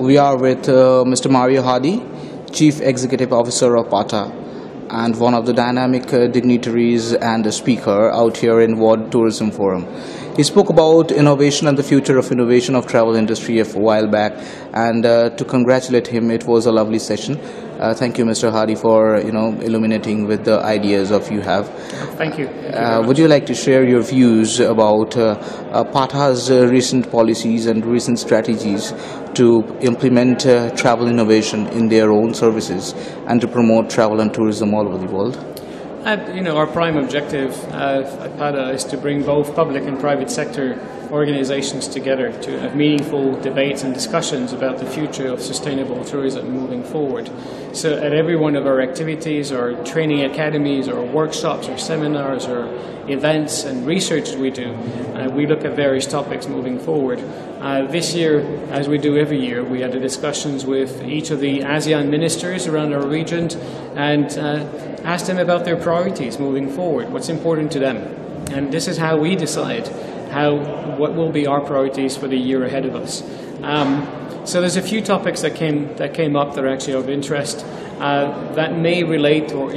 We are with Mr. Mario Hardy, Chief Executive Officer of PATA, and one of the dynamic dignitaries and a speaker out here in World Tourism Forum. He spoke about innovation and the future of innovation of travel industry a while back, and to congratulate him, it was a lovely session. Thank you, Mr. Hardy, for illuminating with the ideas of you have. Thank you. Would you like to share your views about PATA's recent policies and recent strategies to implement travel innovation in their own services and to promote travel and tourism all over the world? Our prime objective at PATA is to bring both public and private sector organizations together to have meaningful debates and discussions about the future of sustainable tourism moving forward. So at every one of our activities, or training academies, or workshops, or seminars, or events and research we do, we look at various topics moving forward. This year, as we do every year, we had discussions with each of the ASEAN ministers around our region and asked them about their priorities moving forward, what's important to them. And this is how we decide what will be our priorities for the year ahead of us. So there's a few topics that came up that are actually of interest that may relate, or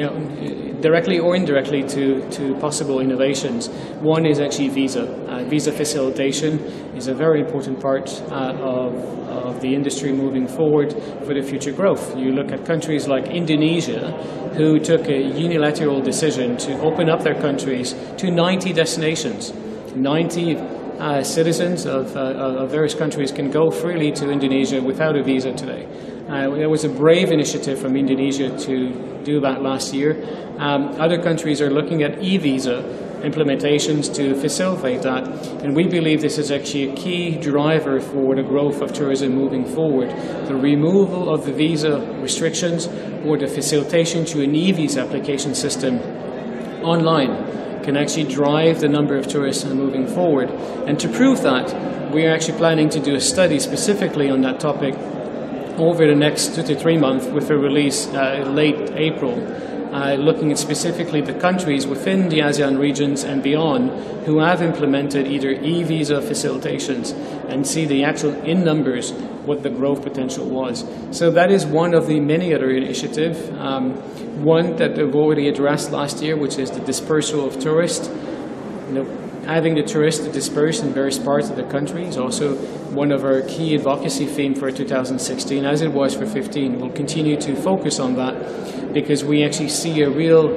directly or indirectly, to possible innovations. One is actually visa. Visa facilitation is a very important part of the industry moving forward for the future growth. You look at countries like Indonesia, who took a unilateral decision to open up their countries to 90 destinations. 90 citizens of various countries can go freely to Indonesia without a visa today. It was a brave initiative from Indonesia to do that last year. Other countries are looking at e-visa implementations to facilitate that, and we believe this is actually a key driver for the growth of tourism moving forward. The removal of the visa restrictions or the facilitation to an e-visa application system online can actually drive the number of tourists moving forward. And to prove that, we are actually planning to do a study specifically on that topic over the next 2 to 3 months, with a release late April, looking at specifically the countries within the ASEAN regions and beyond who have implemented either e-visa facilitations, and see the actual in numbers what the growth potential was. So that is one of the many other initiatives. One that we've already addressed last year, which is the dispersal of tourists. Having the tourists disperse in various parts of the country is also one of our key advocacy themes for 2016, as it was for 2015. We'll continue to focus on that because we actually see a real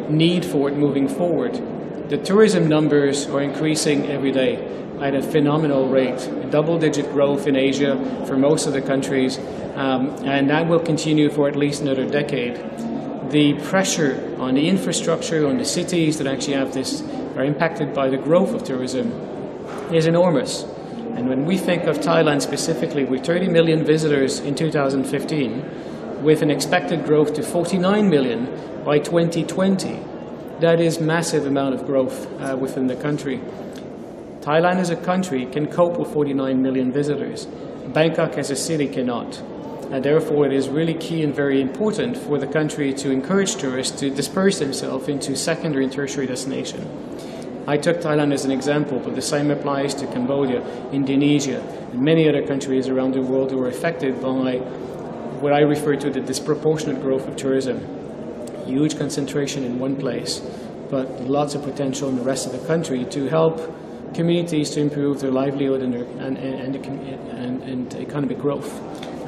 need for it moving forward. The tourism numbers are increasing every day at a phenomenal rate, double-digit growth in Asia for most of the countries, and that will continue for at least another decade. The pressure on the infrastructure, on the cities that actually are impacted by the growth of tourism is enormous. And when we think of Thailand specifically, with 30 million visitors in 2015, with an expected growth to 49 million by 2020, that is massive amount of growth within the country. Thailand as a country can cope with 49 million visitors. Bangkok as a city cannot. And therefore, it is really key and very important for the country to encourage tourists to disperse themselves into secondary and tertiary destinations. I took Thailand as an example, but the same applies to Cambodia, Indonesia, and many other countries around the world who are affected by what I refer to the disproportionate growth of tourism. Huge concentration in one place, but lots of potential in the rest of the country to help communities to improve their livelihood and economic growth.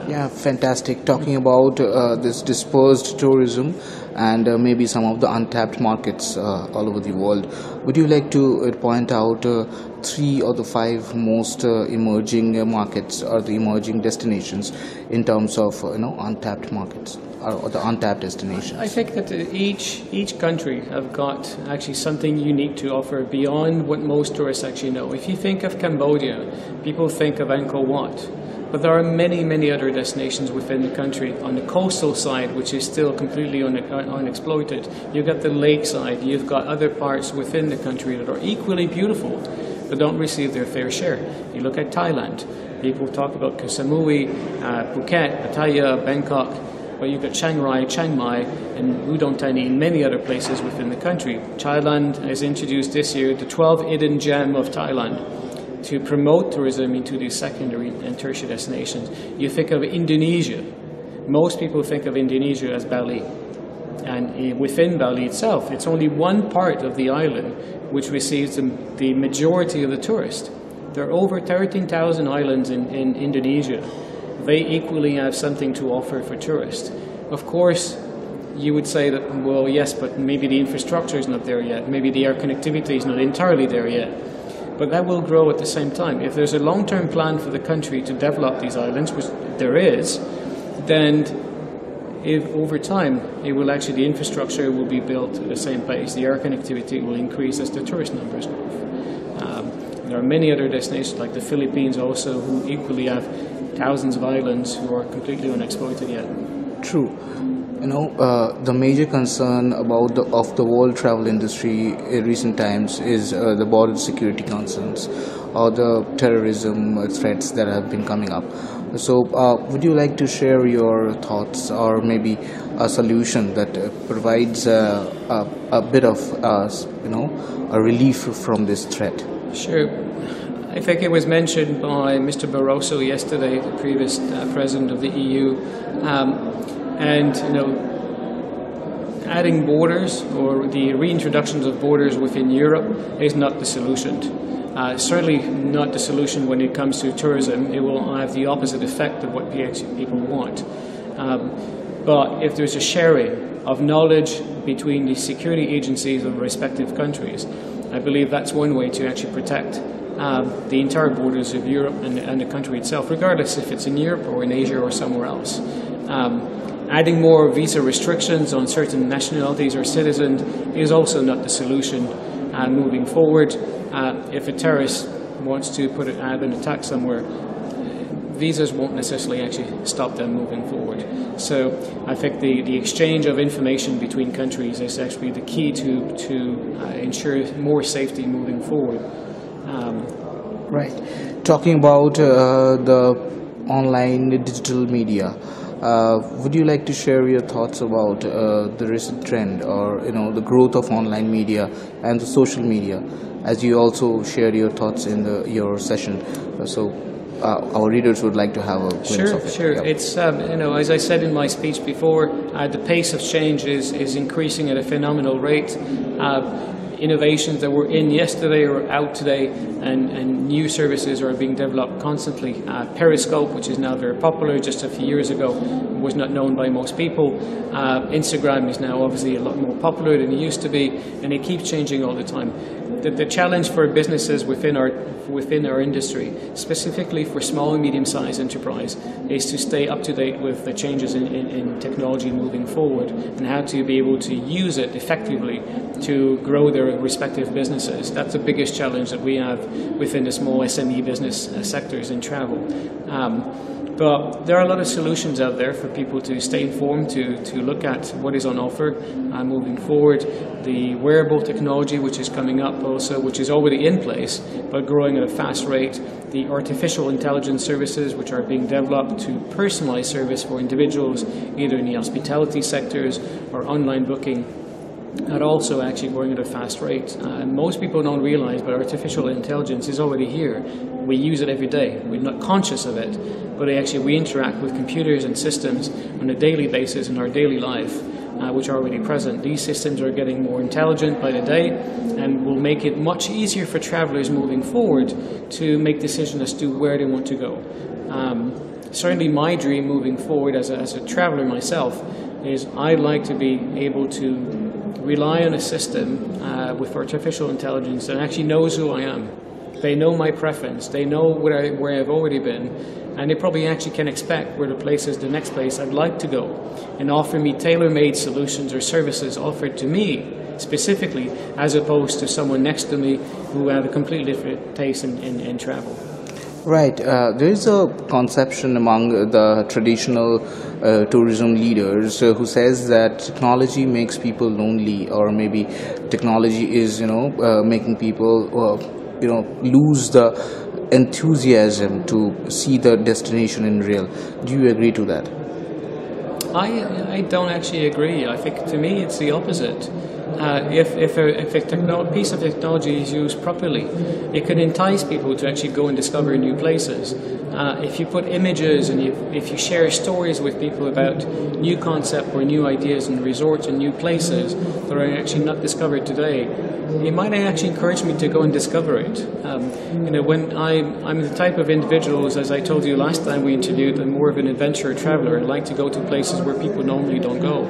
Yeah, fantastic. Talking about this dispersed tourism and maybe some of the untapped markets all over the world, would you like to point out 3 of the 5 most emerging markets or the emerging destinations in terms of untapped markets or the untapped destinations? I think that each country have got actually something unique to offer beyond what most tourists actually know. If you think of Cambodia, people think of Angkor Wat. But there are many, many other destinations within the country. On the coastal side, which is still completely unexploited, you've got the lake side, you've got other parts within the country that are equally beautiful, but don't receive their fair share. You look at Thailand, people talk about Koh Samui, Phuket, Pattaya, Bangkok, but you've got Chiang Rai, Chiang Mai, and Udon Thani, and many other places within the country. Thailand has introduced this year the 12 hidden gem of Thailand. to promote tourism into these secondary and tertiary destinations. You think of Indonesia. Most people think of Indonesia as Bali. And within Bali itself, it's only one part of the island which receives the majority of the tourists. There are over 13,000 islands in Indonesia. They equally have something to offer for tourists. Of course, you would say that, well, yes, but maybe the infrastructure is not there yet. Maybe the air connectivity is not entirely there yet. But that will grow at the same time. If there's a long-term plan for the country to develop these islands, which there is, then if over time, the infrastructure will be built at the same pace. The air connectivity will increase as the tourist numbers grow. There are many other destinations like the Philippines also who equally have thousands of islands who are completely unexploited yet. True. The major concern about the world travel industry in recent times is the border security concerns or the terrorism threats that have been coming up. So, would you like to share your thoughts or maybe a solution that provides a bit of, a relief from this threat? Sure. I think it was mentioned by Mr. Barroso yesterday, the previous president of the EU, adding borders or the reintroductions of borders within Europe is not the solution. Certainly not the solution when it comes to tourism. It will have the opposite effect of what people want. But if there's a sharing of knowledge between the security agencies of respective countries, I believe that's one way to actually protect the entire borders of Europe and the country itself, regardless if it's in Europe or in Asia or somewhere else. Adding more visa restrictions on certain nationalities or citizens is also not the solution moving forward. If a terrorist wants to have an attack somewhere, visas won't necessarily actually stop them moving forward. So I think the exchange of information between countries is actually the key to ensure more safety moving forward. Right. Talking about the online digital media, would you like to share your thoughts about the recent trend or the growth of online media and the social media, as you also shared your thoughts in your session? So our readers would like to have a glimpse of it. Sure. Yep. It's as I said in my speech before, the pace of change is increasing at a phenomenal rate. Innovations that were in yesterday are out today, and new services are being developed constantly. Periscope, which is now very popular, just a few years ago was not known by most people. Instagram is now obviously a lot more popular than it used to be, and it keeps changing all the time. The challenge for businesses within our industry, specifically for small and medium-sized enterprise, is to stay up to date with the changes in technology moving forward and how to be able to use it effectively to grow their respective businesses. That's the biggest challenge that we have within the small SME business sectors in travel. But there are a lot of solutions out there for people to stay informed, to look at what is on offer moving forward. The wearable technology which is coming up also, which is already in place, but growing at a fast rate. The artificial intelligence services which are being developed to personalize service for individuals, either in the hospitality sectors or online booking, are also actually growing at a fast rate. Most people don't realize, but artificial intelligence is already here. We use it every day. We're not conscious of it, but we interact with computers and systems on a daily basis in our daily life, which are already present. These systems are getting more intelligent by the day and will make it much easier for travelers moving forward to make decisions as to where they want to go. Certainly my dream moving forward as a traveler myself is I'd like to be able to rely on a system with artificial intelligence that actually knows who I am. They know my preference, they know where I've already been, and they probably actually can expect where the next place I'd like to go, and offer me tailor-made solutions or services offered to me specifically, as opposed to someone next to me who have a completely different taste in travel. Right. There is a conception among the traditional tourism leaders who says that technology makes people lonely, or maybe technology is, making people, lose the enthusiasm to see the destination in real. Do you agree to that? I don't actually agree. I think to me it's the opposite. if a piece of technology is used properly, it can entice people to actually go and discover new places. If you put images and if you share stories with people about new concepts or new ideas and resorts and new places that are actually not discovered today, it might actually encourage me to go and discover it. When I'm the type of individuals, as I told you last time we interviewed, I'm more of an adventurer traveler. I like to go to places where people normally don't go.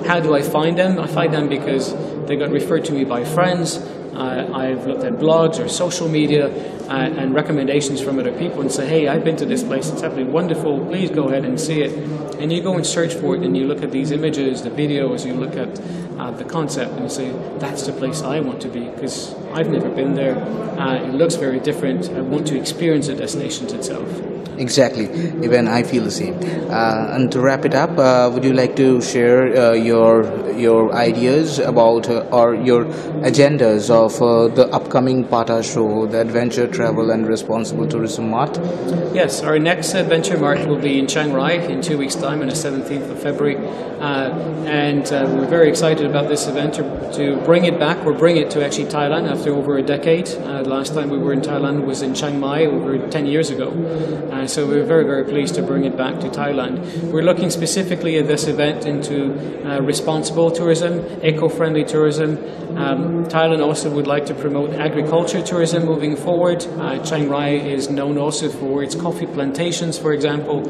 How do I find them? I find them because they got referred to me by friends. I've looked at blogs or social media and recommendations from other people and say, hey, I've been to this place, it's absolutely wonderful, please go ahead and see it. And you go and search for it and you look at these images, the videos, you look at the concept and you say, that's the place I want to be because I've never been there. It looks very different. I want to experience the destinations itself. Exactly. Even I feel the same. And to wrap it up, would you like to share your ideas about or your agendas of the upcoming PATA show, the Adventure, Travel and Responsible Tourism Mart? Yes, our next Adventure Mart will be in Chiang Rai in 2 weeks' time on the 17th of February. And we're very excited about this event to bring it back or bring it to actually Thailand after over a decade. The last time we were in Thailand was in Chiang Mai over 10 years ago. So we're very, very pleased to bring it back to Thailand. We're looking specifically at this event into responsible tourism, eco-friendly tourism. Thailand also would like to promote agriculture tourism moving forward. Chiang Rai is known also for its coffee plantations, for example,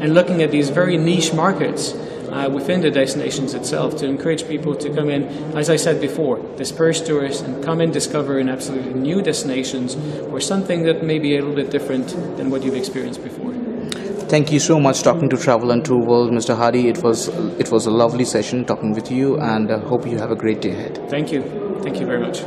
and looking at these very niche markets within the destinations itself to encourage people to come in, as I said before, disperse tourists and come and discover an absolutely new destinations or something that may be a little bit different than what you've experienced before. Thank you so much talking to Travel and Tour World, Mr. Hadi. It was a lovely session talking with you and hope you have a great day ahead. Thank you. Thank you very much.